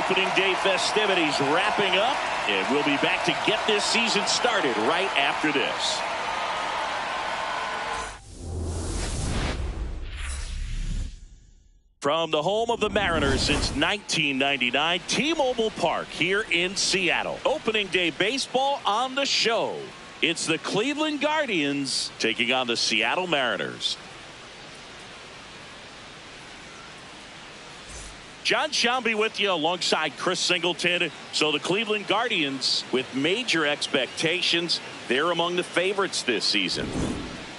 Opening day festivities wrapping up, and we'll be back to get this season started right after this. From the home of the Mariners since 1999, T-Mobile Park here in Seattle. Opening day baseball on the show. It's the Cleveland Guardians taking on the Seattle Mariners. John Shambi with you alongside Chris Singleton. So the Cleveland Guardians, with major expectations, they're among the favorites this season.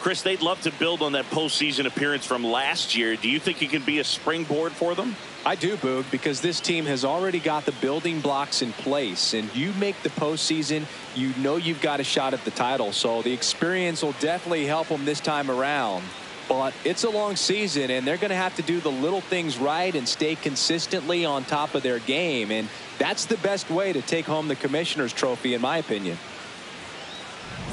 Chris, they'd love to build on that postseason appearance from last year. Do you think it can be a springboard for them? I do, Boog, because this team has already got the building blocks in place, and you make the postseason, you know you've got a shot at the title. So the experience will definitely help them this time around. But it's a long season, and they're going to have to do the little things right and stay consistently on top of their game. And that's the best way to take home the Commissioner's Trophy, in my opinion.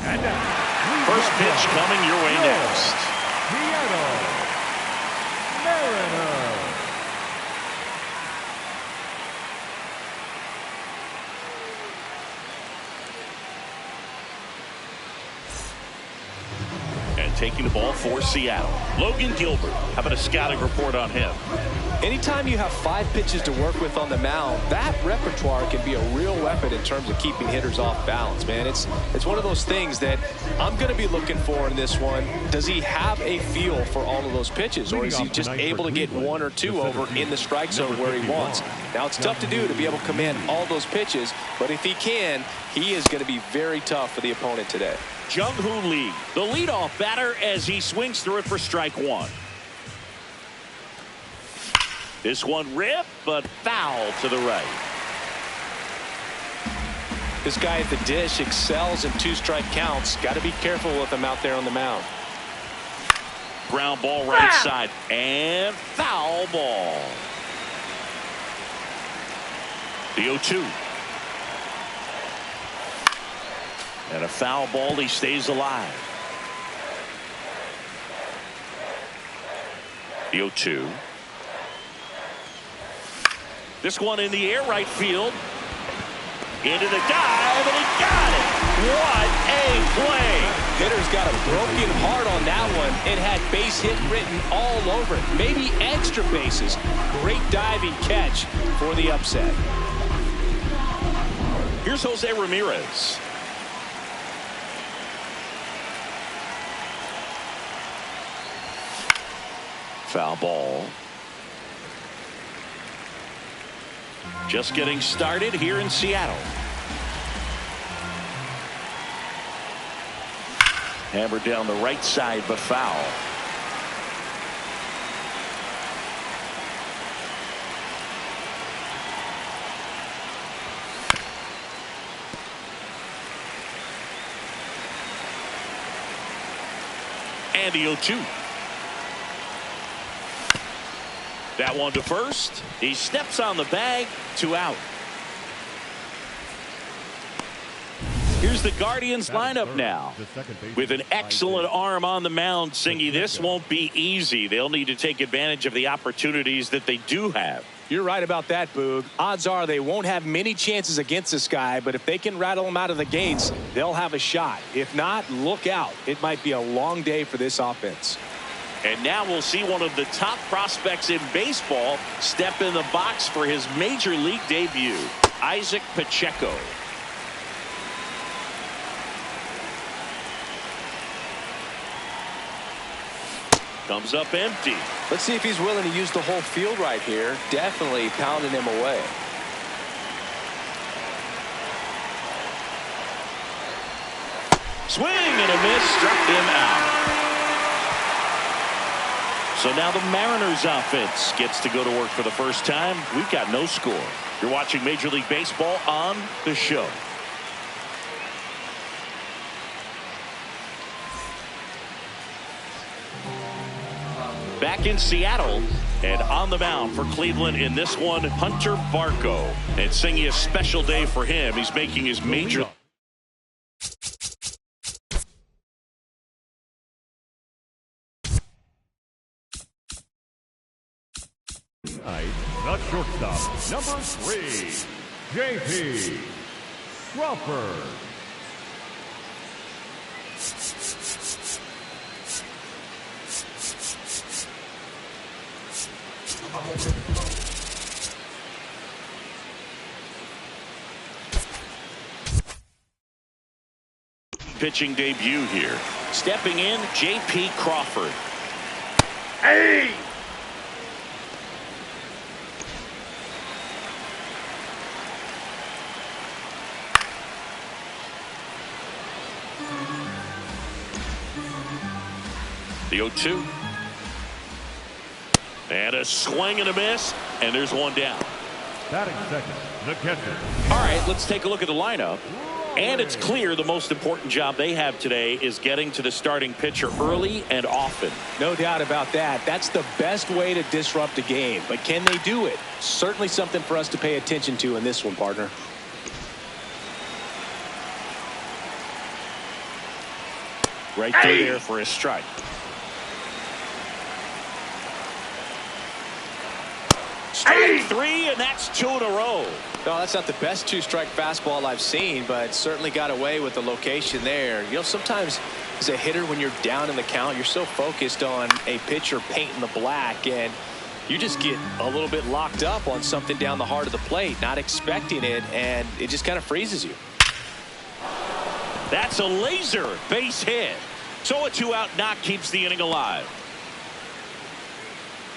First pitch coming your way next. Seattle Mariners. And taking the ball for Seattle, Logan Gilbert. How about a scouting report on him? Anytime you have 5 pitches to work with on the mound, that repertoire can be a real weapon in terms of keeping hitters off balance, man. It's one of those things that I'm going to be looking for in this one. Does he have a feel for all of those pitches, or is he just able to get 1 or 2 over in the strike zone where he wants? Now, it's tough to do to be able to command all those pitches, but if he can, he is going to be very tough for the opponent today. Jung-Hoo Lee, the leadoff batter, as he swings through it for strike 1. This one ripped, but foul to the right. This guy at the dish excels in 2-strike counts. Got to be careful with him out there on the mound. Ground ball right side, and foul ball. The 0-2. And a foul ball, he stays alive. The 0-2. This one in the air, right field. Into the dive, and he got it. What a play. Hitter's got a broken heart on that one. It had base hit written all over it. Maybe extra bases. Great diving catch for the upset. Here's Jose Ramirez. Foul ball. Just getting started here in Seattle. Hammered down the right side, but foul. And the 0-2. That one to first. He steps on the bag, 2 out. Here's the Guardians lineup now. With an excellent arm on the mound, Singy, this won't be easy. They'll need to take advantage of the opportunities that they do have. You're right about that, Boog. Odds are they won't have many chances against this guy, but if they can rattle him out of the gates, they'll have a shot. If not, look out. It might be a long day for this offense. And now we'll see one of the top prospects in baseball step in the box for his major league debut, Isaac Pacheco. Comes up empty. Let's see if he's willing to use the whole field right here. Definitely pounding him away. Swing and a miss, struck him out. So now the Mariners offense gets to go to work for the first time. We've got no score. You're watching Major League Baseball on the show. Back in Seattle and on the mound for Cleveland in this one, Hunter Barco. And singing a special day for him. He's making his major. The shortstop, number 3, J.P. Crawford. Pitching debut here. Stepping in, J.P. Crawford. Hey! The 0-2. And a swing and a miss, and there's one down. Batting second, the catcher. All right, let's take a look at the lineup. And it's clear the most important job they have today is getting to the starting pitcher early and often. No doubt about that. That's the best way to disrupt a game. But can they do it? Certainly something for us to pay attention to in this one, partner. Right through there for a strike. Strike 3, and that's 2 in a row. No, that's not the best 2-strike fastball I've seen, but certainly got away with the location there. You know, sometimes as a hitter, when you're down in the count, you're so focused on a pitcher painting the black, and you just get a little bit locked up on something down the heart of the plate, not expecting it, and it just kind of freezes you. That's a laser base hit. So a 2-out knock keeps the inning alive.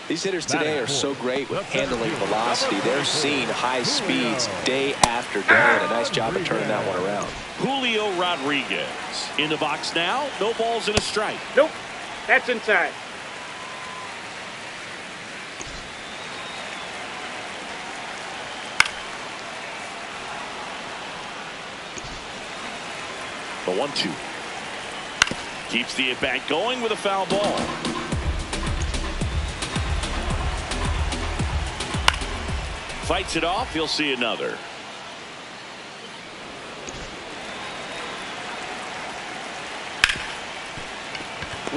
These hitters today are so great with handling velocity. They're seeing high speeds day after day, and a nice job of turning that one around. Julio Rodriguez in the box now. No balls and a strike. Nope. That's inside. The 1-2. Keeps the at-bat going with a foul ball. Fights it off. He'll see another.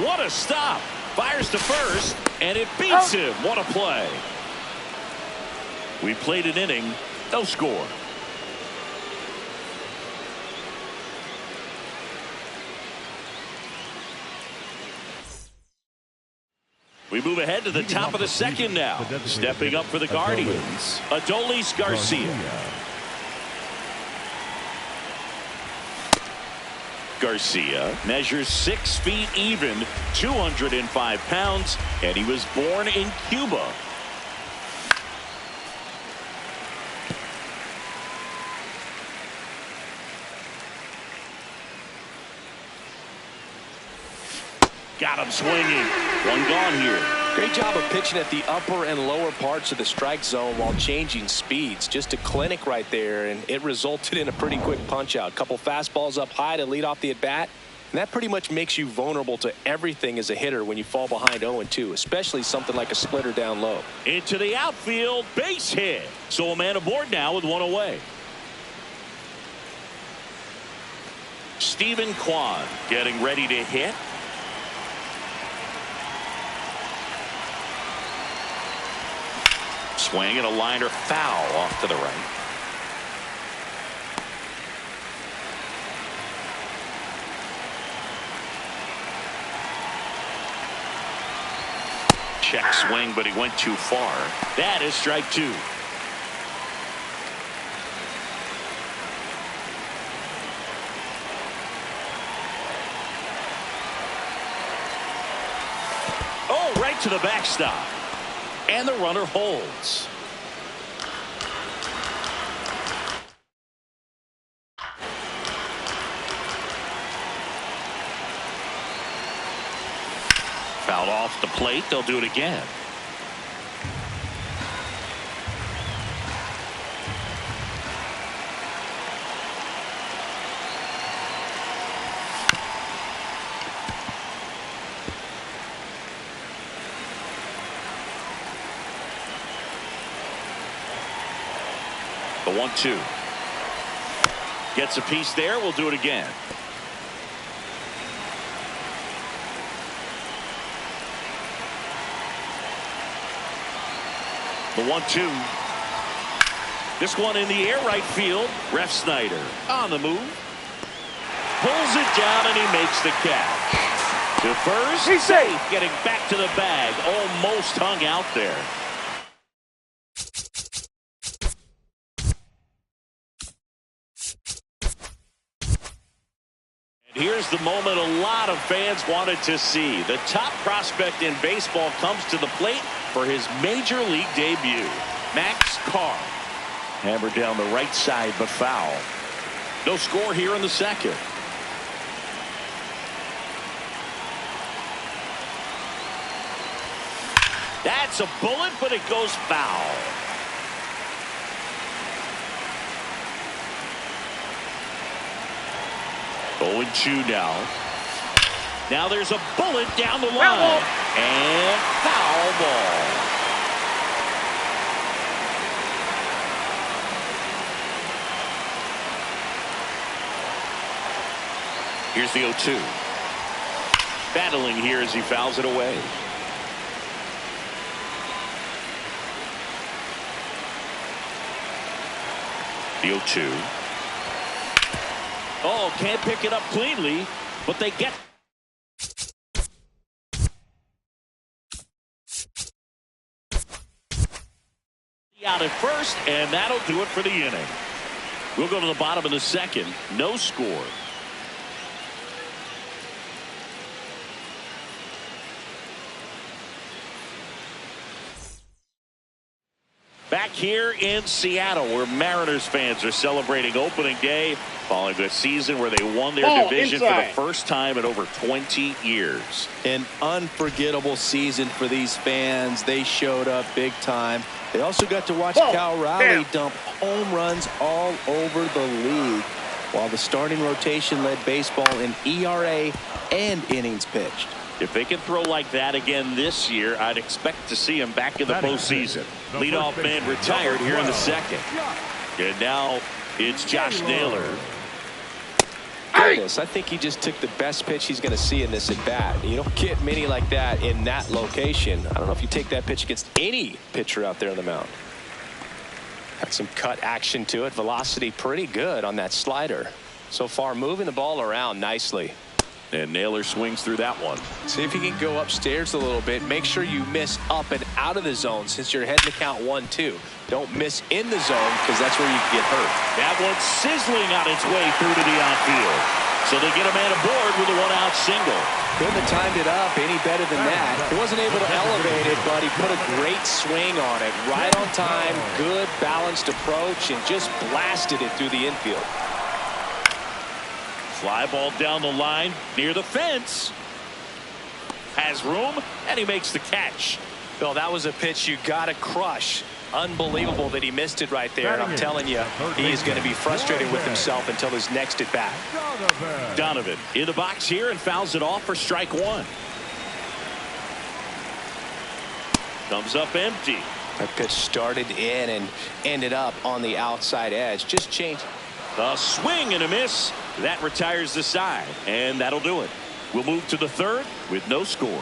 What a stop. Fires to first, and it beats him. What a play. We played an inning. No score. We move ahead to the top of the second now. Stepping up for the Guardians, Adolis Garcia. Garcia measures 6 feet even, 205 pounds, and he was born in Cuba. Got him swinging. One gone here. Great job of pitching at the upper and lower parts of the strike zone while changing speeds. Just a clinic right there, and it resulted in a pretty quick punch out. Couple fastballs up high to lead off the at bat, and that pretty much makes you vulnerable to everything as a hitter when you fall behind 0-2, especially something like a splitter down low. Into the outfield, base hit. So a man aboard now with one away. Steven Kwan getting ready to hit. Swing and a liner foul off to the right. Check swing, but he went too far. That is strike 2. Oh, right to the backstop. And the runner holds. Fouled off the plate. They'll do it again. The 1-2. Gets a piece there. We'll do it again. The 1-2. This one in the air right field. Ref Snyder on the move. Pulls it down and he makes the catch. To first, he's safe. Getting back to the bag. Almost hung out there. And here's the moment a lot of fans wanted to see. The top prospect in baseball comes to the plate for his major league debut. Max Carr. Hammered down the right side, but foul. No score here in the second. That's a bullet, but it goes foul. Going 2 now. Now there's a bullet down the line. And foul ball. Here's the 0-2. Battling here as he fouls it away. The 0-2. Oh, can't pick it up cleanly, but they get. Out at first, and that'll do it for the inning. We'll go to the bottom of the second. No score. Back here in Seattle, where Mariners fans are celebrating opening day following a season where they won their division for the first time in over 20 years. An unforgettable season for these fans. They showed up big time. They also got to watch Cal Raleigh dump home runs all over the league, while the starting rotation led baseball in ERA and innings pitched. If they can throw like that again this year, I'd expect to see him back in the postseason. Leadoff man retired here in the second. And now it's Josh Naylor. Goodness, I think he just took the best pitch he's going to see in this at bat. You don't get many like that in that location. I don't know if you take that pitch against any pitcher out there on the mound. Got some cut action to it. Velocity pretty good on that slider. So far moving the ball around nicely. And Naylor swings through that one. See if you can go upstairs a little bit. Make sure you miss up and out of the zone since you're heading to count 1-2. Don't miss in the zone because that's where you can get hurt. That one's sizzling on its way through to the outfield. So they get a man aboard with a 1-out single. Couldn't have timed it up any better than that. He wasn't able to elevate it, but he put a great swing on it. Right on time, good balanced approach, and just blasted it through the infield. Fly ball down the line near the fence. Has room, and he makes the catch. Bill, that was a pitch you got to crush. Unbelievable that he missed it right there. And I'm telling you, he is going to be frustrated with himself until his next at bat. Donovan in the box here and fouls it off for strike 1. Comes up empty. That pitch started in and ended up on the outside edge. Just change. A swing and a miss. That retires the side, and that'll do it. We'll move to the third with no score.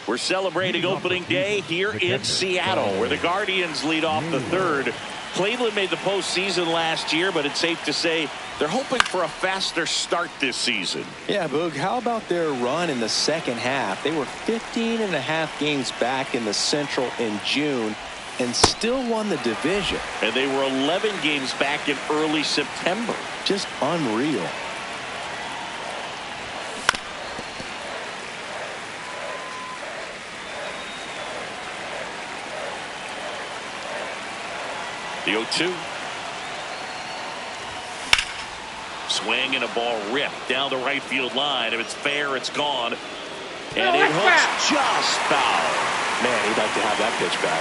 We're celebrating opening day here in Seattle, where the Guardians lead off the third. Cleveland made the postseason last year, but it's safe to say they're hoping for a faster start this season. Yeah, Boog, how about their run in the second half? They were 15.5 games back in the Central in June and still won the division. And they were 11 games back in early September. Just unreal. The 0-2. Swing and a ball ripped down the right field line. If it's fair, it's gone. And it hooks just foul. Man, he'd like to have that pitch back.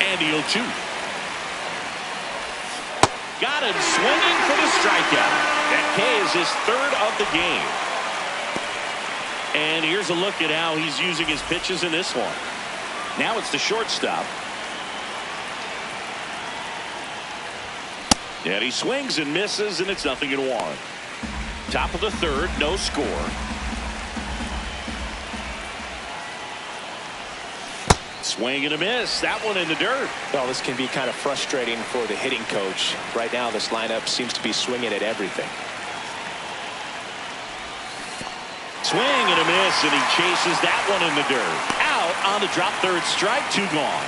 And the 0-2. Got him swinging for the strikeout. That K is his third of the game. And here's a look at how he's using his pitches in this one. Now it's the shortstop. And he swings and misses, and it's 0-1. Top of the third, no score. Swing and a miss. That one in the dirt. Well, this can be kind of frustrating for the hitting coach. Right now, this lineup seems to be swinging at everything. Swing and a miss, and he chases that one in the dirt. Out on the drop third strike, 2 gone.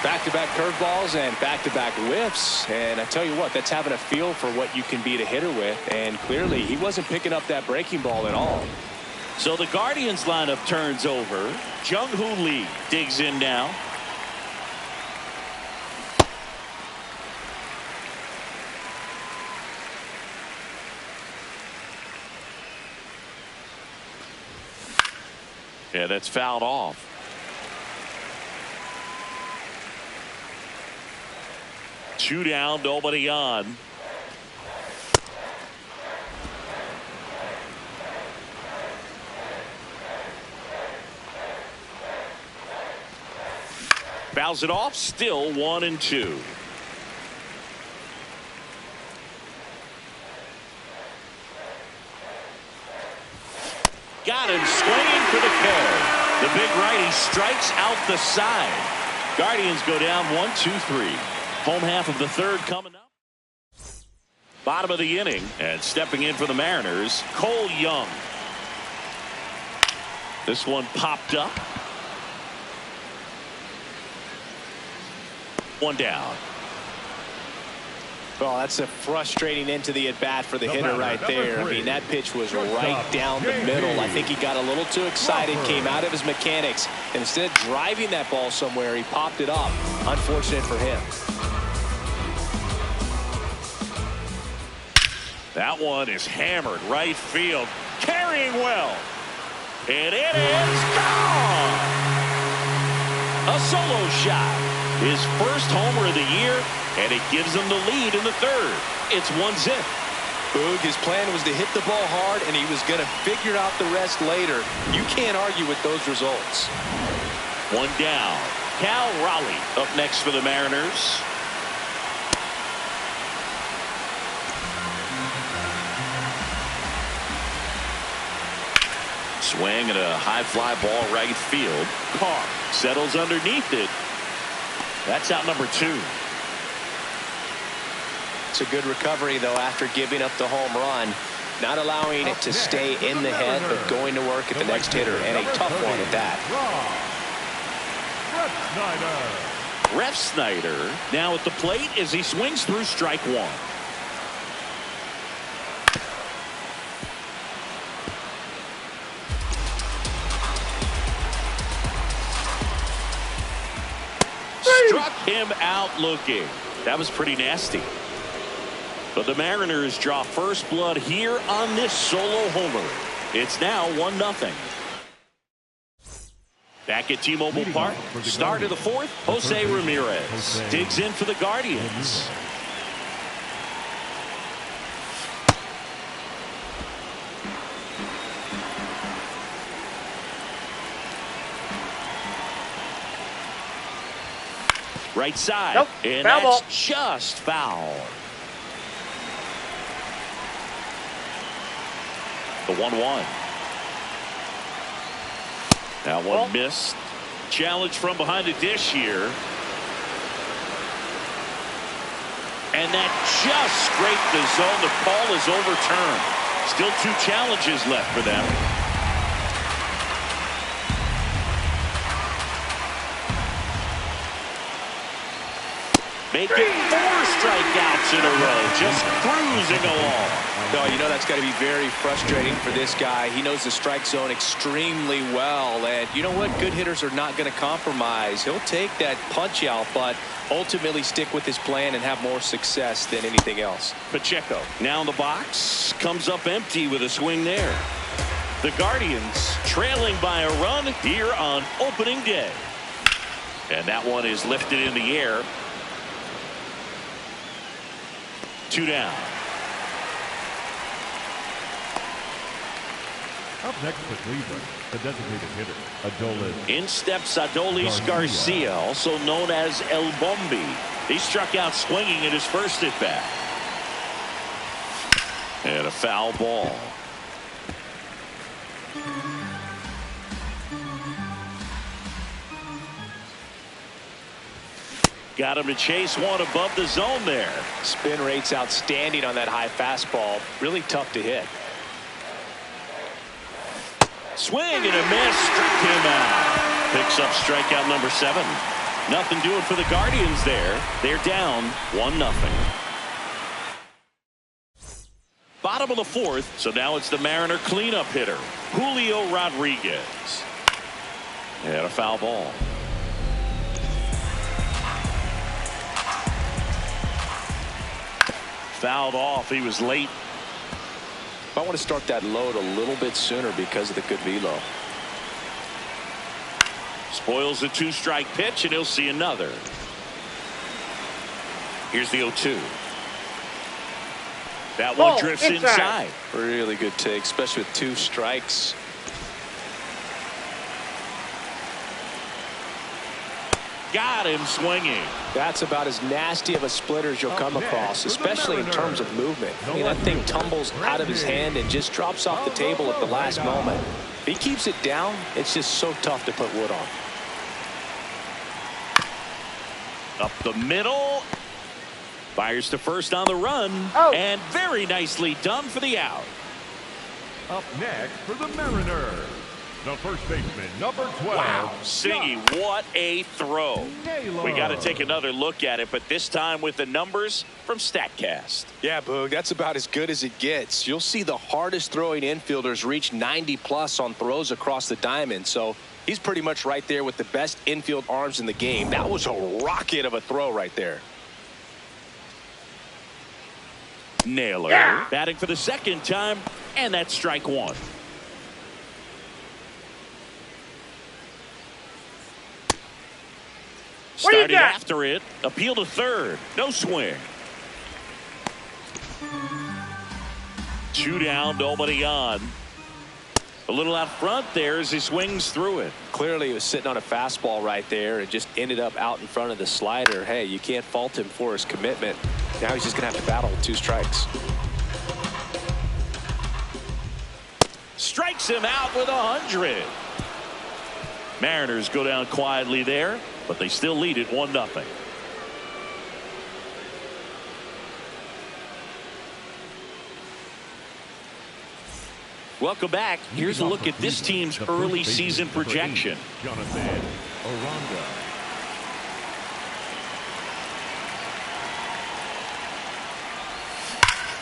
Back-to-back curveballs and back-to-back whiffs. And I tell you what, that's having a feel for what you can beat a hitter with. And clearly, he wasn't picking up that breaking ball at all. So the Guardians lineup turns over. Jung-Hoo Lee digs in now. Yeah, that's fouled off. Two down, nobody on. Fouls it off, still 1-2. Got him swinging for the kill. The big righty strikes out the side. Guardians go down 1-2-3. Home half of the third coming up. Bottom of the inning, and stepping in for the Mariners, Cole Young. This one popped up. One down. Well, that's a frustrating end to the at-bat for the hitter right there. I mean, that pitch was right down the middle. I think he got a little too excited, came out of his mechanics. And instead of driving that ball somewhere, he popped it up. Unfortunate for him. That one is hammered right field. Carrying well. And it is gone. A solo shot. His first homer of the year, and it gives him the lead in the third. It's 1-0. Boog, his plan was to hit the ball hard, and he was going to figure out the rest later. You can't argue with those results. One down. Cal Raleigh up next for the Mariners. Swing and a high fly ball right field. Carr settles underneath it. That's out number 2. It's a good recovery, though, after giving up the home run. Not allowing it to stay in the head, but going to work at the next hitter, and a tough one at that. Ref Snyder now at the plate as he swings through strike 1. Struck him out looking. That was pretty nasty. But the Mariners draw first blood here on this solo homer. It's now 1-0. Back at T-Mobile Park, start of the fourth, Jose Ramirez digs in for the Guardians. Right side. Nope. And Foul that's ball. just foul. The 1-1. That one missed. Challenge from behind the dish here. And that just scraped the zone. The call is overturned. Still 2 challenges left for them. Making 4 strikeouts in a row, just cruising along. No, you know that's got to be very frustrating for this guy. He knows the strike zone extremely well, and you know what? Good hitters are not going to compromise. He'll take that punch out, but ultimately stick with his plan and have more success than anything else. Pacheco now in the box, comes up empty with a swing there. The Guardians trailing by a run here on opening day. And that one is lifted in the air. 2 down. Up next for Cleveland, the designated hitter, Adolis. In steps Adolis Garcia, also known as El Bombi. He struck out swinging in his first at bat. And a foul ball. Got him to chase one above the zone there. Spin rate's outstanding on that high fastball. Really tough to hit. Swing and a miss. Struck him out. Picks up strikeout number 7. Nothing doing for the Guardians there. They're down 1-0. Bottom of the 4th, so now it's the Mariner cleanup hitter, Julio Rodriguez. And a foul ball. Fouled off. He was late. I want to start that load a little bit sooner because of the good velo. Spoils the 2-strike pitch, and he'll see another. Here's the 0-2. That one drifts inside. Really good take, especially with 2 strikes. Got him swinging. That's about as nasty of a splitter as you'll come across, especially in terms of movement. I mean, that thing tumbles out of his hand and just drops off the table at the last moment. If he keeps it down, it's just so tough to put wood on. Up the middle. Fires to first on the run. And very nicely done for the out. Up next for the Mariners, the first baseman, number 12. Wow, Siggy, what a throw. We got to take another look at it, but this time with the numbers from StatCast. Yeah, Boog, that's about as good as it gets. You'll see the hardest throwing infielders reach 90+ on throws across the diamond, so he's pretty much right there with the best infield arms in the game. That was a rocket of a throw right there. Naylor batting for the 2nd time, and that's strike 1. Started after it. Appeal to 3rd. No swing. 2 down, nobody on. A little out front there as he swings through it. Clearly he was sitting on a fastball right there and just ended up out in front of the slider. Hey, you can't fault him for his commitment. Now he's just going to have to battle with 2 strikes. Strikes him out with 100. Mariners go down quietly there, but they still lead it 1-0. Welcome back. Here's a look at this team's early season projection. Jonathan Aranda.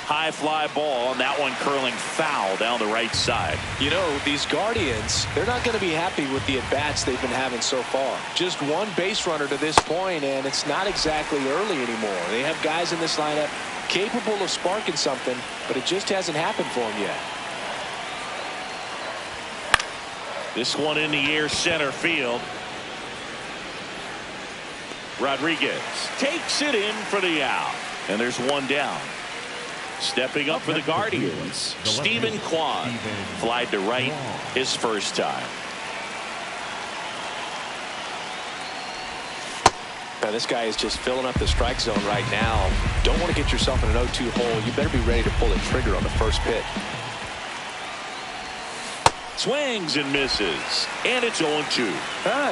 High fly ball, and that one curling foul down the right side. You know, these Guardians, they're not going to be happy with the at-bats they've been having so far. Just 1 base runner to this point, and it's not exactly early anymore. They have guys in this lineup capable of sparking something, but it just hasn't happened for them yet. This one in the air, center field. Rodriguez takes it in for the out, and there's 1 down. Stepping up for the Guardians, Stephen Kwan flied to right his first time. Now this guy is just filling up the strike zone right now. Don't want to get yourself in an 0-2 hole. You better be ready to pull the trigger on the first pitch. Swings and misses, and it's 0-2.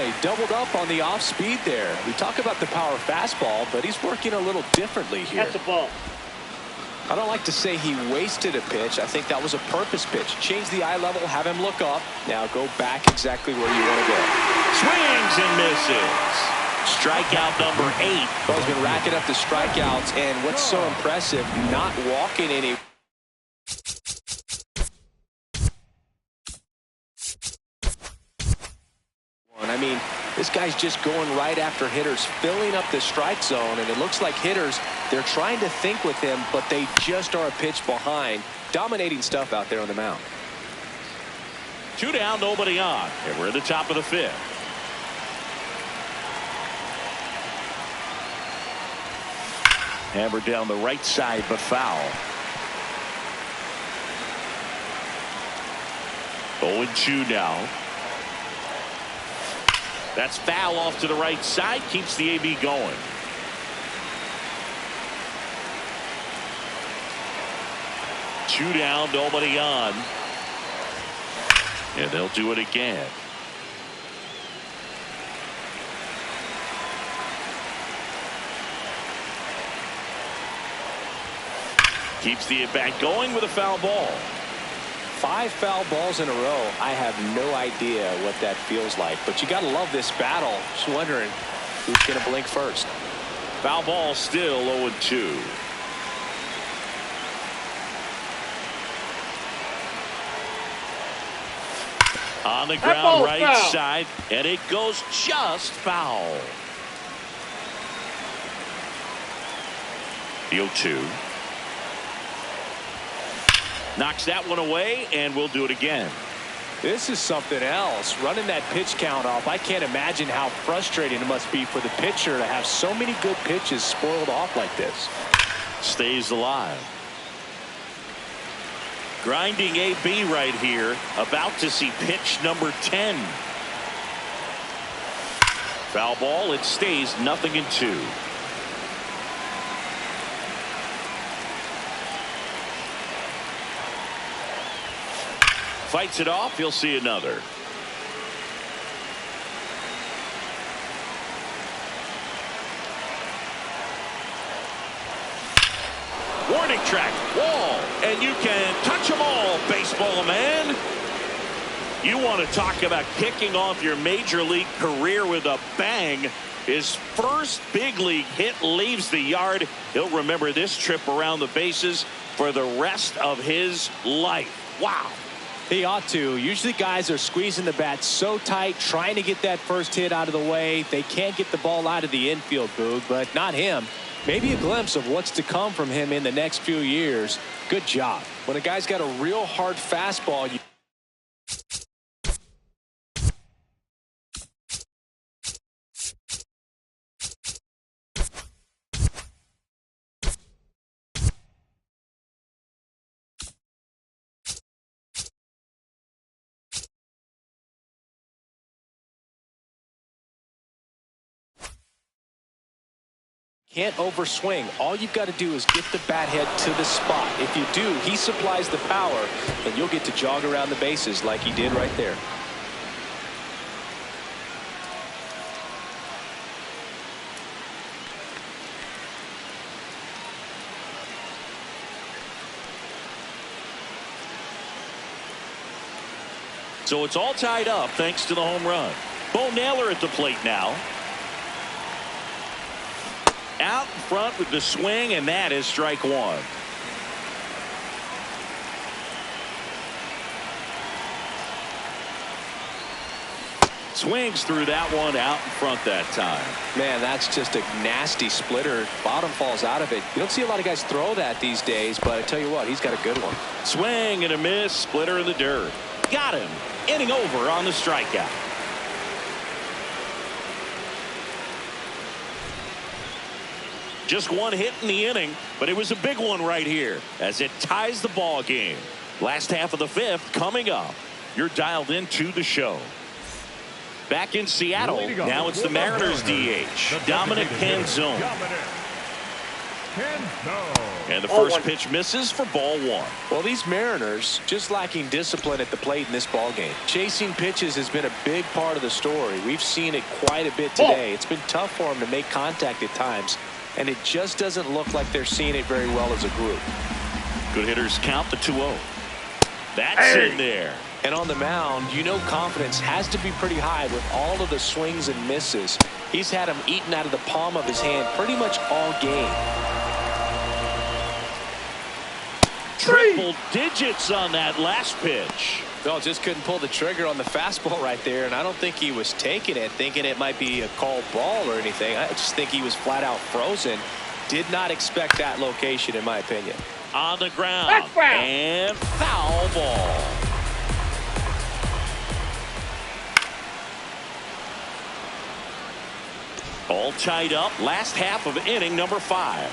He doubled up on the off speed there. We talk about the power fastball, but he's working a little differently here. That's a ball. I don't like to say he wasted a pitch. I think that was a purpose pitch. Change the eye level, have him look up. Now go back exactly where you want to go. Swings and misses. Strikeout number 8. Well, he's been racking up the strikeouts, and what's so impressive, not walking any. I mean, this guy's just going right after hitters, filling up the strike zone, and it looks like hitters, they're trying to think with him, but they just are a pitch behind. Dominating stuff out there on the mound. 2 down, nobody on, and we're at the top of the 5th. Hammered down the right side, but foul. 0-2 now. That's foul off to the right side, keeps the AB going. 2 down, nobody on. And they'll do it again. Keeps the at-bat going with a foul ball. 5 foul balls in a row. I have no idea what that feels like, but you got to love this battle. Just wondering who's going to blink first. Foul ball still 0-2. On the ground right foul. side, and it goes just foul. The 0-2. Knocks that one away, and we'll do it again. This is something else. Running that pitch count off, I can't imagine how frustrating it must be for the pitcher to have so many good pitches spoiled off like this. Stays alive. Grinding AB right here, about to see pitch number 10. Foul ball, it stays 0-2. Fights it off, you'll see another. Warning track, wall, and you can touch them all, baseball man. You want to talk about kicking off your major league career with a bang. His first big league hit leaves the yard. He'll remember this trip around the bases for the rest of his life. Wow. He ought to. Usually guys are squeezing the bat so tight, trying to get that first hit out of the way. They can't get the ball out of the infield, Boog, but not him. Maybe a glimpse of what's to come from him in the next few years. Good job. When a guy's got a real hard fastball, you can't overswing. All you've got to do is get the bat head to the spot. If you do, he supplies the power, and you'll get to jog around the bases like he did right there. So it's all tied up thanks to the home run. Bo Naylor at the plate now. Out in front with the swing, and that is strike one. Swings through that one out in front that time. Man, that's just a nasty splitter. Bottom falls out of it. You don't see a lot of guys throw that these days, but I tell you what, he's got a good one. Swing and a miss, splitter in the dirt. Got him. Inning over on the strikeout. Just one hit in the inning, but it was a big one right here as it ties the ball game. Last half of the fifth coming up. You're dialed into the show. Back in Seattle, now it's the Mariners DH, Dominic Canzone. And the first pitch misses for ball one. Well, these Mariners just lacking discipline at the plate in this ball game. Chasing pitches has been a big part of the story. We've seen it quite a bit today. It's been tough for them to make contact at times, and it just doesn't look like they're seeing it very well as a group. Good hitters count the 2-0. That's in there. And on the mound, you know confidence has to be pretty high with all of the swings and misses. He's had them eaten out of the palm of his hand pretty much all game. Triple digits on that last pitch. No, just couldn't pull the trigger on the fastball right there, and I don't think he was taking it, thinking it might be a called ball or anything. I just think he was flat out frozen. Did not expect that location, in my opinion. On the ground. And foul ball. All tied up. Last half of inning number 5.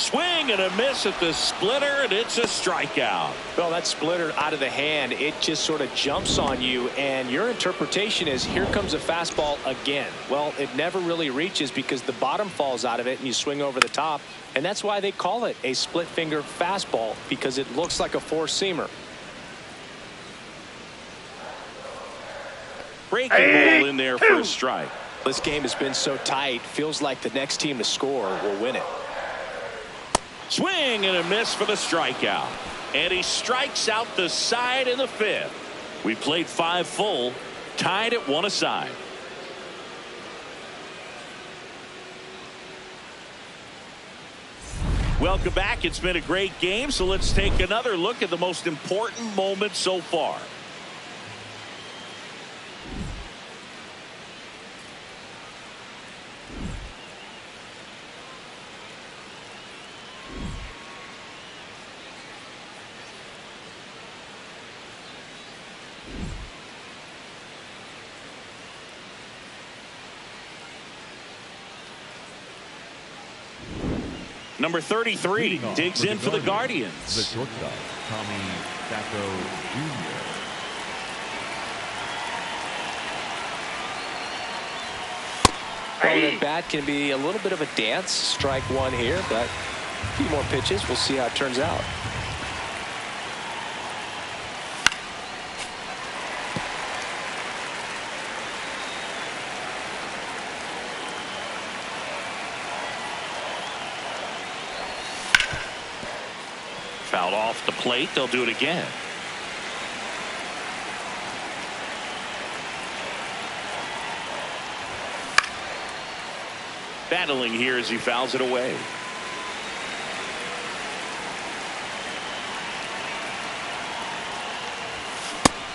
Swing and a miss at the splitter, and it's a strikeout. Well, that splitter out of the hand, it just sort of jumps on you, and your interpretation is here comes a fastball again. Well, it never really reaches because the bottom falls out of it and you swing over the top, and that's why they call it a split finger fastball, because it looks like a four-seamer. Breaking ball in there for a strike. This game has been so tight, feels like the next team to score will win it. Swing and a miss for the strikeout. And he strikes out the side in the fifth. We played 5 full, tied at 1 aside. Welcome back. It's been a great game, so let's take another look at the most important moments so far. Number 33 digs in for the Guardians. The shortstop, Tommy Sacco Jr. Well, that bat can be a little bit of a dance. Strike one here, but a few more pitches. We'll see how it turns out. Fouled off the plate. They'll do it again. Battling here as he fouls it away.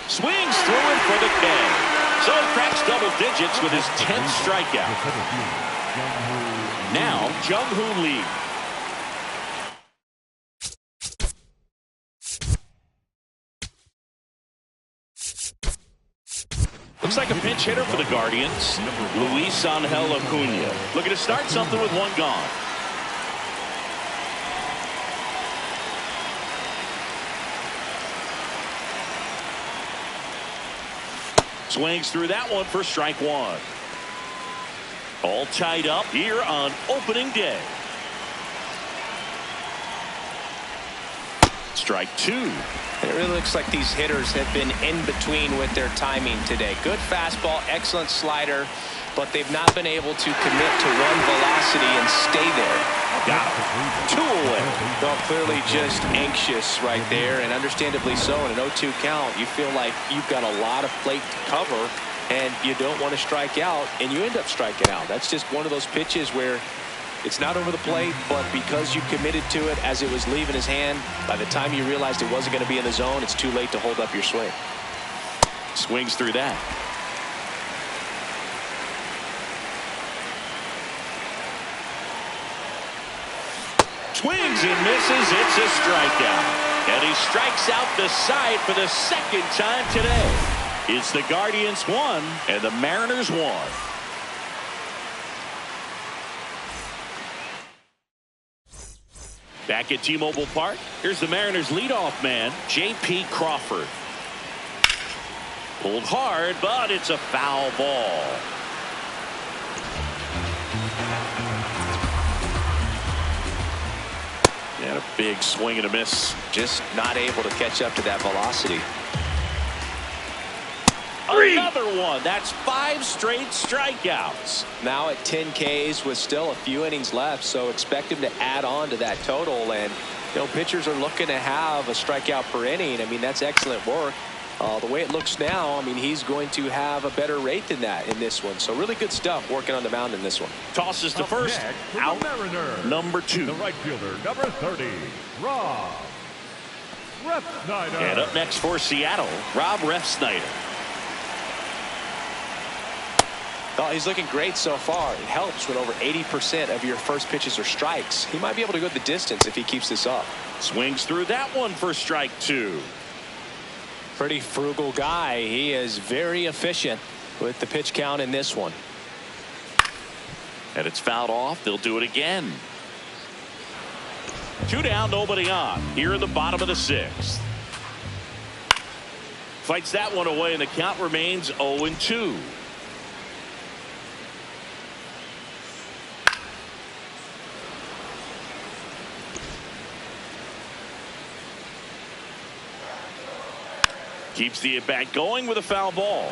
Swings through it for the K. So he cracks double digits with his 10th strikeout. Now Jung-Hoo Lee. Looks like a pinch hitter for the Guardians, Luis Angel Acuna. Looking to start something with 1 gone. Swings through that one for strike 1. All tied up here on opening day. Strike 2. It really looks like these hitters have been in between with their timing today. Good fastball, excellent slider, but they've not been able to commit to one velocity and stay there. Got him. 2 away. Well, clearly just anxious right there, and understandably so. In an 0-2 count, you feel like you've got a lot of plate to cover, and you don't want to strike out, and you end up striking out. That's just one of those pitches where it's not over the plate, but because you committed to it as it was leaving his hand, by the time you realized it wasn't going to be in the zone, it's too late to hold up your swing. Swings through that. Swings and misses. It's a strikeout. And he strikes out the side for the 2nd time today. It's the Guardians 1 and the Mariners 1. Back at T-Mobile Park, here's the Mariners leadoff man, J.P. Crawford. Pulled hard, but it's a foul ball. And a big swing and a miss. Just not able to catch up to that velocity. Another one. That's 5 straight strikeouts. Now at 10 Ks with still a few innings left, so expect him to add on to that total. And you know, pitchers are looking to have a strikeout per inning. I mean, that's excellent work. The way it looks now, I mean, he's going to have a better rate than that in this one. So really good stuff working on the mound in this one. Tosses to first. Out. Number 2. The right fielder, number 30, Rob Refsnyder. And up next for Seattle, Rob Refsnyder. Well, he's looking great so far. It helps when over 80% of your first pitches are strikes. He might be able to go the distance if he keeps this up. Swings through that one for strike 2. Pretty frugal guy. He is very efficient with the pitch count in this one. And it's fouled off. They'll do it again. Two down, nobody on. Here in the bottom of the sixth. Fights that one away, and the count remains 0-2. Keeps the at-bat going with a foul ball.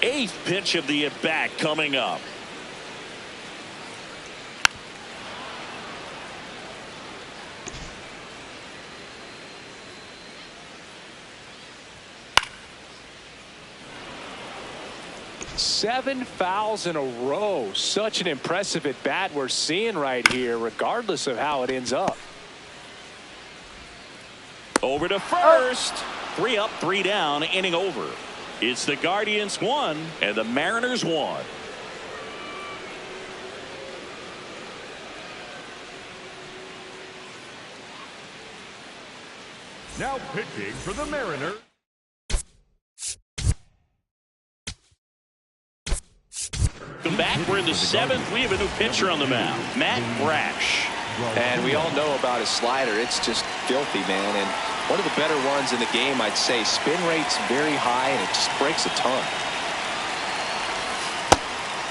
Eighth pitch of the at-bat coming up. Seven fouls in a row. Such an impressive at bat we're seeing right here, regardless of how it ends up. Over to first. 3 up, 3 down, inning over. It's the Guardians 1 and the Mariners 1. Now pitching for the Mariners. Come back. We're in the 7th. We have a new pitcher on the mound, Matt Brash. And we all know about his slider. It's just filthy, man. And one of the better ones in the game, I'd say. Spin rate's very high, and it just breaks a ton.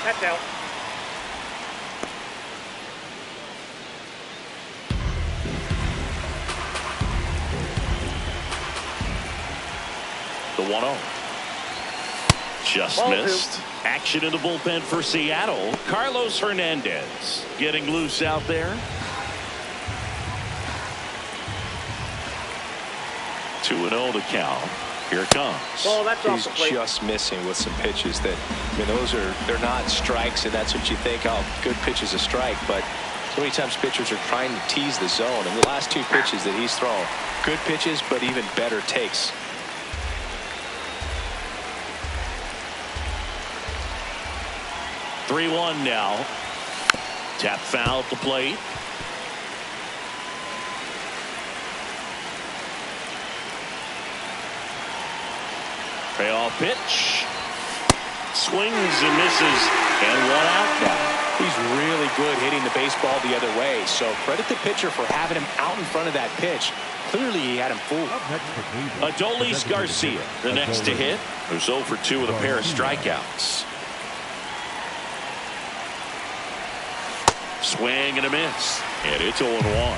That's out. The 1-0. Just Ball missed. two. Action in the bullpen for Seattle. Carlos Hernandez getting loose out there. 2-0 to count. Here it comes. Ball, that's off He's the plate. just missing with some pitches that, I mean, they're not strikes, and that's what you think, oh, good pitch is a strike. But so many times pitchers are trying to tease the zone, and the last 2 pitches that he's thrown, good pitches, but even better takes. Three-1 now. Tap foul at the plate. Payoff pitch. Swings and misses, and 1 out now. He's really good hitting the baseball the other way, so credit the pitcher for having him out in front of that pitch. Clearly he had him fooled. Adolis Garcia, the next to hit, who's 0 for 2 with a pair of strikeouts. Swing and a miss, and it's 0-1.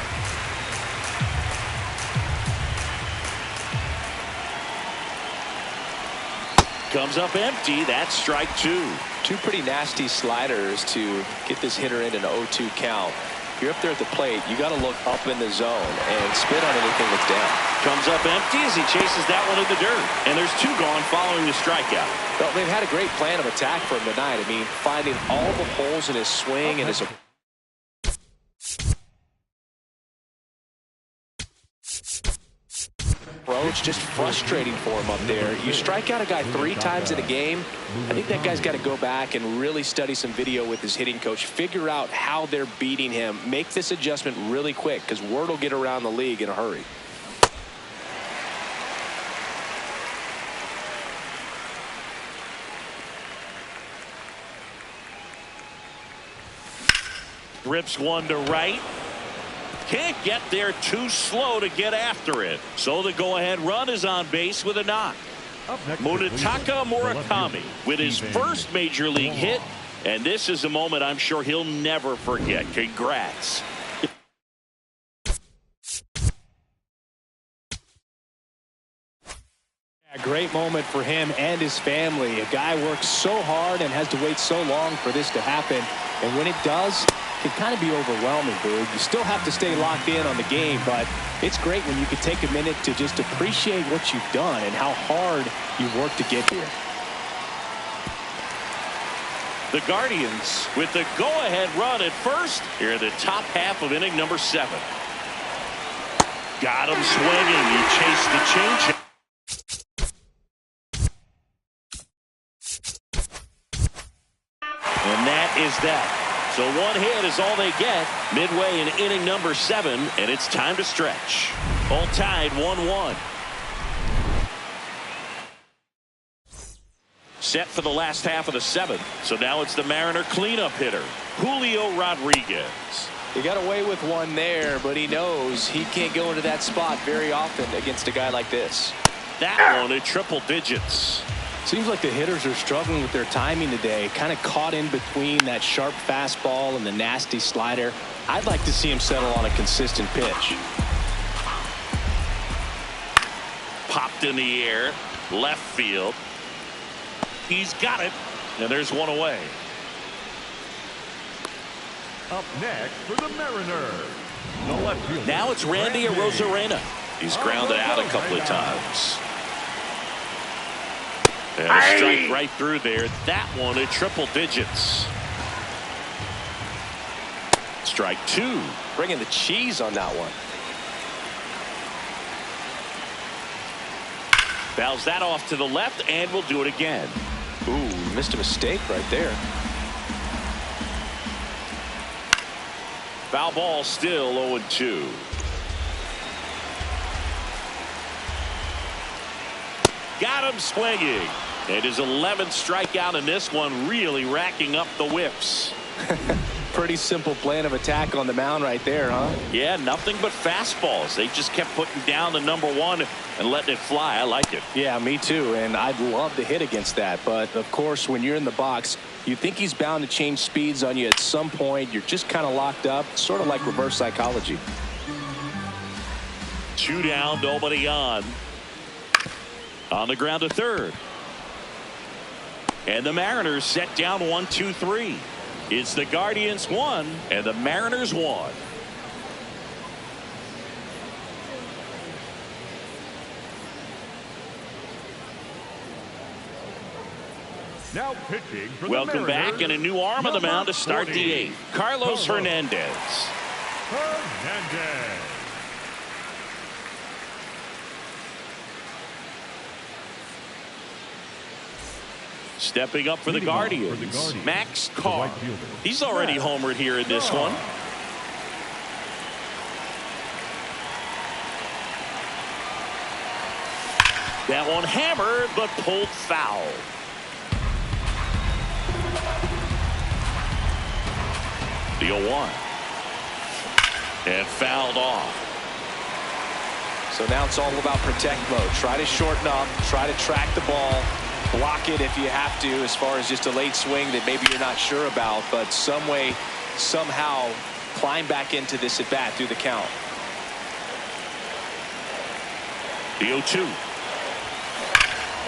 Comes up empty. That's strike 2. 2 pretty nasty sliders to get this hitter in an 0-2 count. If you're up there at the plate, you got to look up in the zone and spit on anything that's down. Comes up empty as he chases that one in the dirt. And there's 2 gone following the strikeout. Well, they've had a great plan of attack for him tonight. I mean, finding all the holes in his swing and his approach, just frustrating for him up there. You strike out a guy 3 times in a game, I think that guy's got to go back and really study some video with his hitting coach, figure out how they're beating him, make this adjustment really quick, because word will get around the league in a hurry. Rips one to right. Can't get there, too slow to get after it. So the go-ahead run is on base with a knock. Munetaka Murakami with his first major league hit. And this is a moment I'm sure he'll never forget. Congrats. A great moment for him and his family. A guy works so hard and has to wait so long for this to happen. And when it does, it can kind of be overwhelming, dude. You still have to stay locked in on the game, but it's great when you can take a minute to just appreciate what you've done and how hard you've worked to get here. The Guardians with the go-ahead run at first here in the top half of inning number 7. Got him swinging. He chased the change. And that is that. So 1 hit is all they get midway in inning number 7, and it's time to stretch. All tied 1-1. Set for the last half of the seventh. So now it's the Mariner cleanup hitter, Julio Rodriguez. He got away with one there, but he knows he can't go into that spot very often against a guy like this. That one at triple digits. Seems like the hitters are struggling with their timing today, kind of caught in between that sharp fastball and the nasty slider. I'd like to see him settle on a consistent pitch. Popped in the air, left field. He's got it, and there's one away. Up next for the Mariners, the left fielder. Now it's Randy Arozarena. He's grounded out a couple of times. And a strike right through there. That one at triple digits. Strike two. Bringing the cheese on that one. Fouls that off to the left, and we'll do it again. Ooh, missed a mistake right there. Foul ball, still 0-2. Got him swinging. And his 11th strikeout in this one, really racking up the whiffs. Pretty simple plan of attack on the mound right there, huh? Yeah, nothing but fastballs. They just kept putting down the number one and letting it fly. I like it. Yeah, me too. And I'd love to hit against that. But, of course, when you're in the box, you think he's bound to change speeds on you at some point. You're just kind of locked up, sort of like reverse psychology. 2 down, nobody on. On the ground to third. And the Mariners set down 1-2-3. It's the Guardians 1 and the Mariners 1. Now pitching for Welcome the back, Mariners, and a new arm of the mound to start the 8th. Carlos Hernandez. Hernandez. Stepping up for the Guardians, Max Carr. He's already homered here in this one. That one hammered, but pulled foul. The 0-1. And fouled off. So now it's all about protect mode. Try to shorten up, try to track the ball. Block it if you have to, as far as just a late swing that maybe you're not sure about, but some way, somehow climb back into this at bat through the count. The 0-2.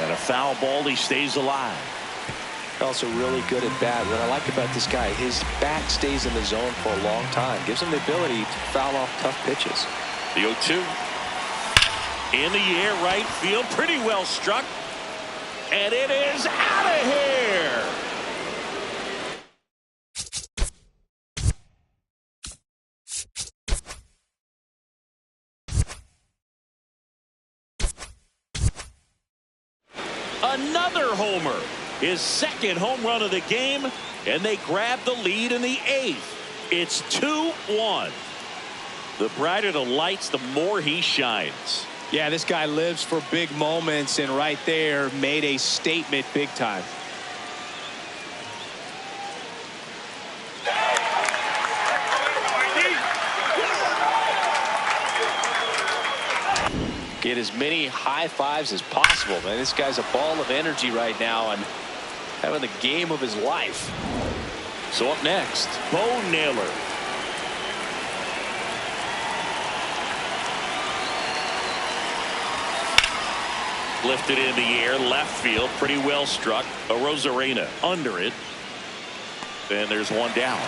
And a foul ball. He stays alive. Also really good at bat. What I like about this guy, his bat stays in the zone for a long time. Gives him the ability to foul off tough pitches. The 0-2. In the air, right field. Pretty well struck. And it is out of here. Another homer. His second home run of the game. And they grab the lead in the 8th. It's 2-1. The brighter the lights, the more he shines. Yeah, this guy lives for big moments, and right there made a statement big time. Get as many high fives as possible, man. This guy's a ball of energy right now and having the game of his life. So up next, Bo Naylor. Lifted in the air, left field, pretty well struck. Arozarena under it. And there's one down.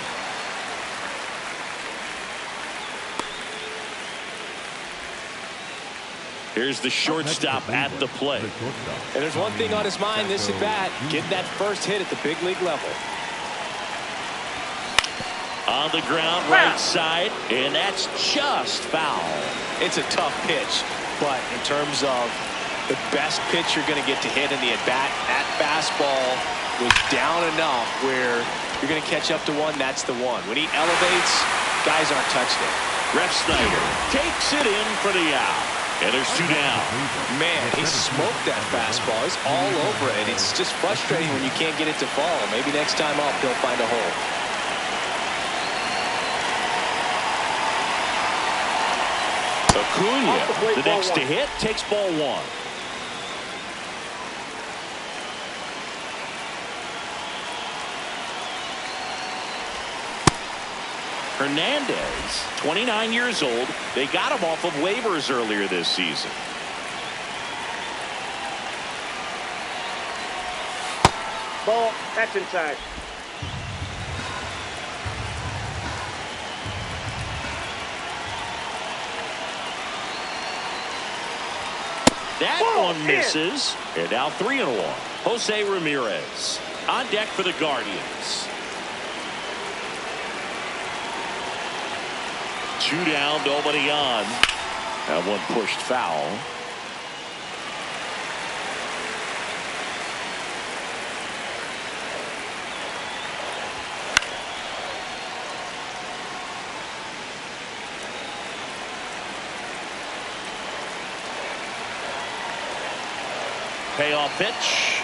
Here's the shortstop at the plate. And there's one thing on his mind this at bat, getting that first hit at the big league level. On the ground, right side, and that's just foul. It's a tough pitch, but in terms of the best pitch you're going to get to hit in the at-bat, that fastball was down enough where you're going to catch up to one. That's the one. When he elevates, guys aren't touching it. Ref Snyder takes it in for the out. And there's 2 down. Man, he smoked that fastball. He's all over it. It's just frustrating when you can't get it to fall. Maybe next time up, he'll find a hole. Acuna, the next to hit, takes ball 1. Hernandez, 29 years old. They got him off of waivers earlier this season. Ball. That's inside. That one misses. And now 3-1. Jose Ramirez on deck for the Guardians. 2 down, nobody on. That one pushed foul. Payoff pitch.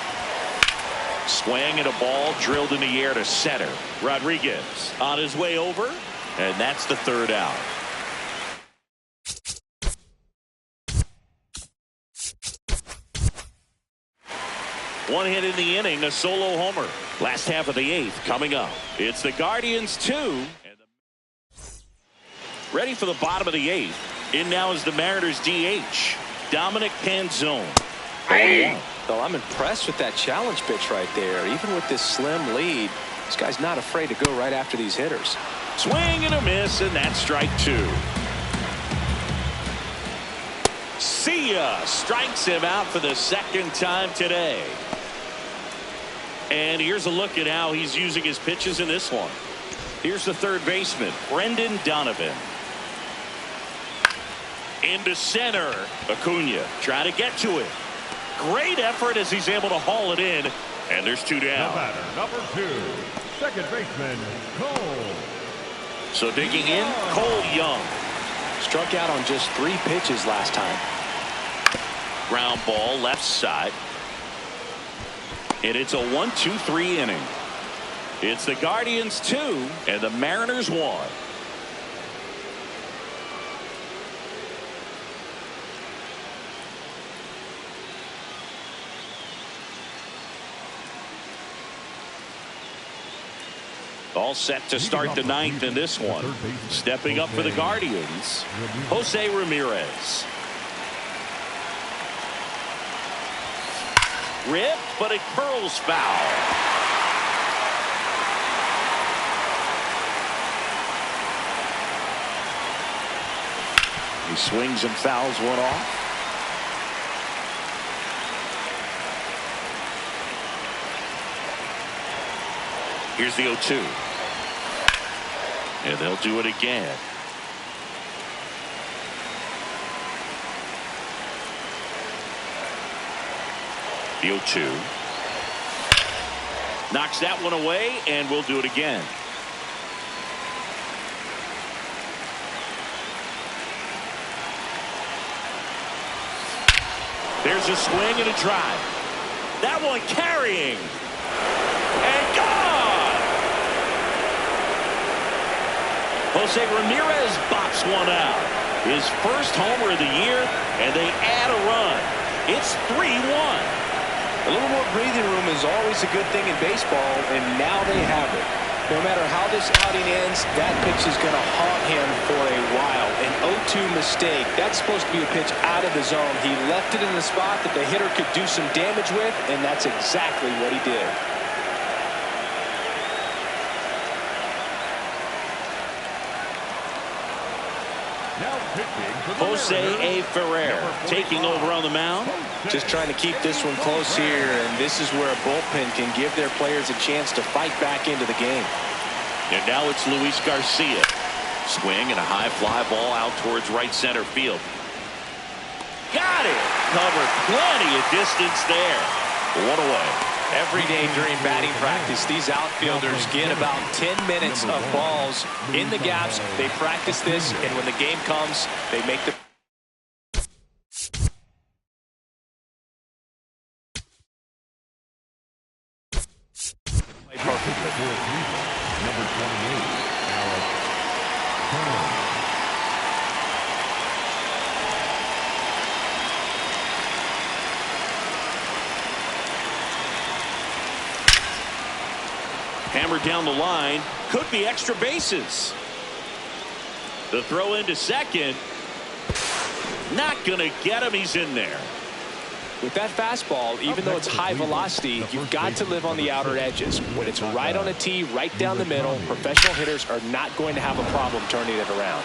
Swing and a ball drilled in the air to center. Rodriguez on his way over, and that's the 3rd out. One hit in the inning, a solo homer. Last half of the 8th coming up. It's the Guardians 2. Ready for the bottom of the 8th. In now is the Mariners DH, Dominic Canzone. Well, I'm impressed with that challenge pitch right there. Even with this slim lead, this guy's not afraid to go right after these hitters. Swing and a miss, and that's strike 2. See ya! Strikes him out for the 2nd time today. And here's a look at how he's using his pitches in this one. Here's the 3rd baseman, Brendan Donovan. Into center. Acuna trying to get to it. Great effort as he's able to haul it in. And there's 2 down. The batter, number 2, second baseman, Cole. So digging in, Cole Young. Struck out on just 3 pitches last time. Ground ball left side. And it's a 1-2-3 inning. It's the Guardians 2 and the Mariners 1. All set to start the 9th in this one. Stepping up for the Guardians, Jose Ramirez. Ripped, but it curls foul. He swings and fouls one off. Here's the 0-2. And they'll do it again. The 0-2. Knocks that one away, and we'll do it again. There's a swing and a drive. That one carrying. And gone! Jose Ramirez bops one out. His first homer of the year, and they add a run. It's 3-1. A little more breathing room is always a good thing in baseball, and now they have it. No matter how this outing ends, that pitch is going to haunt him for a while. An 0-2 mistake. That's supposed to be a pitch out of the zone. He left it in the spot that the hitter could do some damage with, and that's exactly what he did. Jose A. Ferrer taking over on the mound. Just trying to keep this one close here, and this is where a bullpen can give their players a chance to fight back into the game. And now it's Luis Garcia. Swing and a high fly ball out towards right center field. Got it! Covered plenty of distance there. One away. Every day during batting practice, these outfielders get about 10 minutes of balls in the gaps. They practice this, and when the game comes, they make the Cleveland, number 28, Alex Kern. Hammered down the line. Could be extra bases. The throw into second. Not going to get him. He's in there. With that fastball, even though it's high velocity, you've got to live on the outer edges. When it's right on a tee, right down the middle, professional hitters are not going to have a problem turning it around.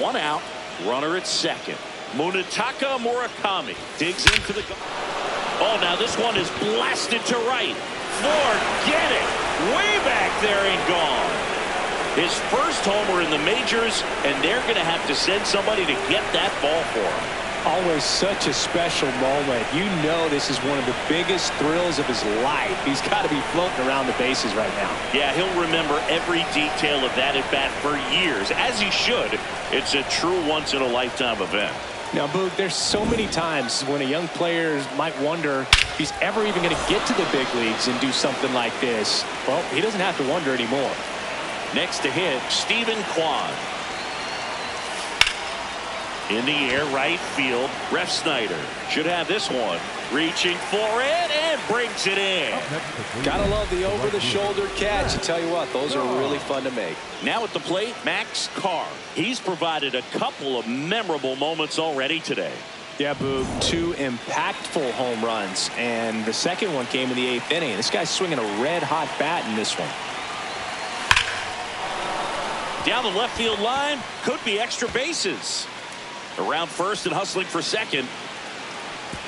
One out. Runner at second. Munetaka Murakami digs into the... Oh, now this one is blasted to right. Forget it. Way back there and gone. His first homer in the majors, and they're going to have to send somebody to get that ball for him. Always such a special moment. You know this is one of the biggest thrills of his life. He's got to be floating around the bases right now. Yeah, he'll remember every detail of that at bat for years, as he should. It's a true once-in-a-lifetime event. Now, Boog, there's so many times when a young player might wonder if he's ever even going to get to the big leagues and do something like this. Well, he doesn't have to wonder anymore. Next to hit, Stephen Kwan. In the air, right field. Ref Snyder should have this one. Reaching for it and brings it in. Gotta love the over-the-shoulder catch. I tell you what, those are really fun to make. Now at the plate, Max Carr. He's provided a couple of memorable moments already today. Yeah, Boog, 2 impactful home runs, and the second one came in the 8th inning. This guy's swinging a red-hot bat in this one. Down the left field line, could be extra bases. Around first and hustling for second.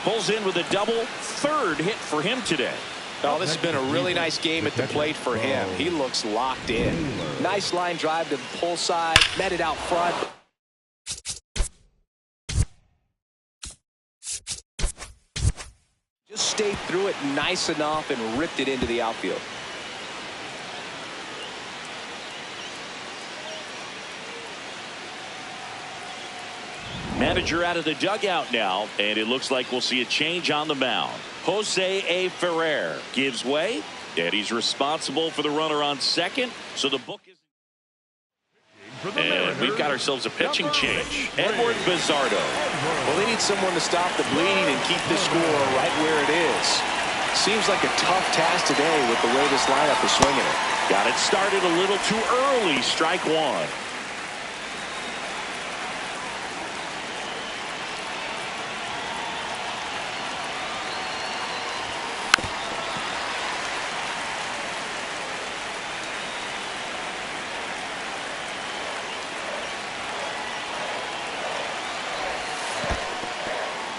Pulls in with a double. Third hit for him today. Oh, this has been a really nice game at the plate for him. He looks locked in. Nice line drive to the pull side. Met it out front. Just stayed through it nice enough and ripped it into the outfield. Manager out of the dugout now, and it looks like we'll see a change on the mound. Jose A. Ferrer gives way, and he's responsible for the runner on second. So the book is... And we've got ourselves a pitching change. Edward Bizzardo. Well, they need someone to stop the bleeding and keep the score right where it is. Seems like a tough task today with the way this lineup is swinging it. Got it started a little too early. Strike one.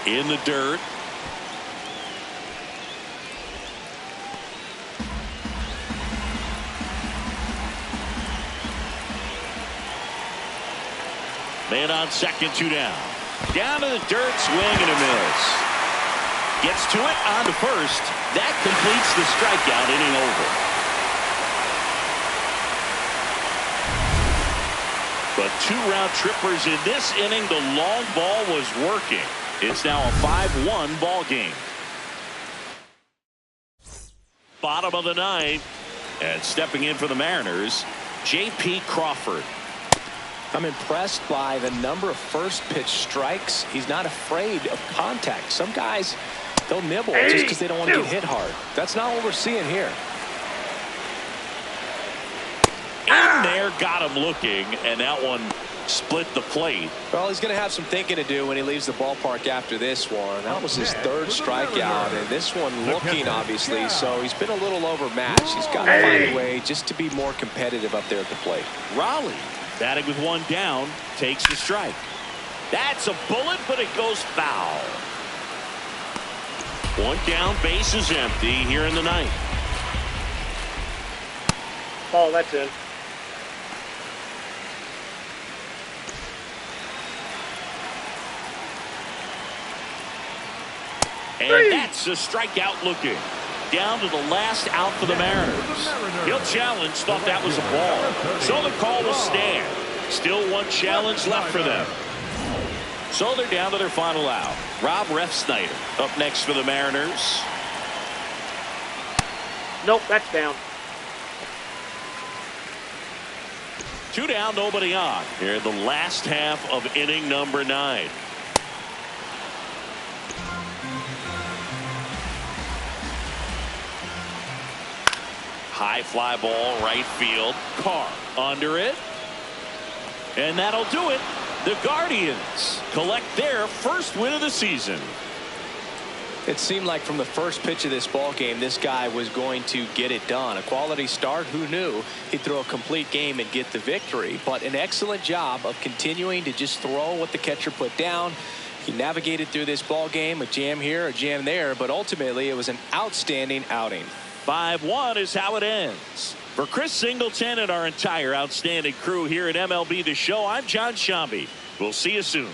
In the dirt. Man on second, 2 down. Down to the dirt, swing and a miss. Gets to it, on to first. That completes the strikeout, inning over. But 2 round trippers in this inning. The long ball was working. It's now a 5-1 ball game. Bottom of the 9th, and stepping in for the Mariners, J.P. Crawford. I'm impressed by the number of first pitch strikes. He's not afraid of contact. Some guys, they'll nibble just because they don't want to get hit hard. That's not what we're seeing here. In there, got him looking, and that one split the plate. Well, he's going to have some thinking to do when he leaves the ballpark after this one. That was his 3rd strikeout, and this one looking, obviously, so he's been a little overmatched. He's got to find a way just to be more competitive up there at the plate. Raleigh, batting with 1 down, takes the strike. That's a bullet, but it goes foul. 1 down, base is empty here in the 9th. Ball, that's in. And that's a strikeout looking. Down to the last out for the Mariners. He'll challenge, thought that was a ball. So the call will stand. Still 1 challenge left for them. So they're down to their final out. Rob Refsnyder up next for the Mariners. Nope, that's down. 2 down, nobody on. Here in the last half of inning number 9. High fly ball, right field. Carr under it. And that'll do it. The Guardians collect their first win of the season. It seemed like from the first pitch of this ball game, this guy was going to get it done. A quality start. Who knew he'd throw a complete game and get the victory? But an excellent job of continuing to just throw what the catcher put down. He navigated through this ball game, a jam here, a jam there, but ultimately it was an outstanding outing. 5-1 is how it ends. For Chris Singleton and our entire outstanding crew here at MLB The Show, I'm John Shambi. We'll see you soon.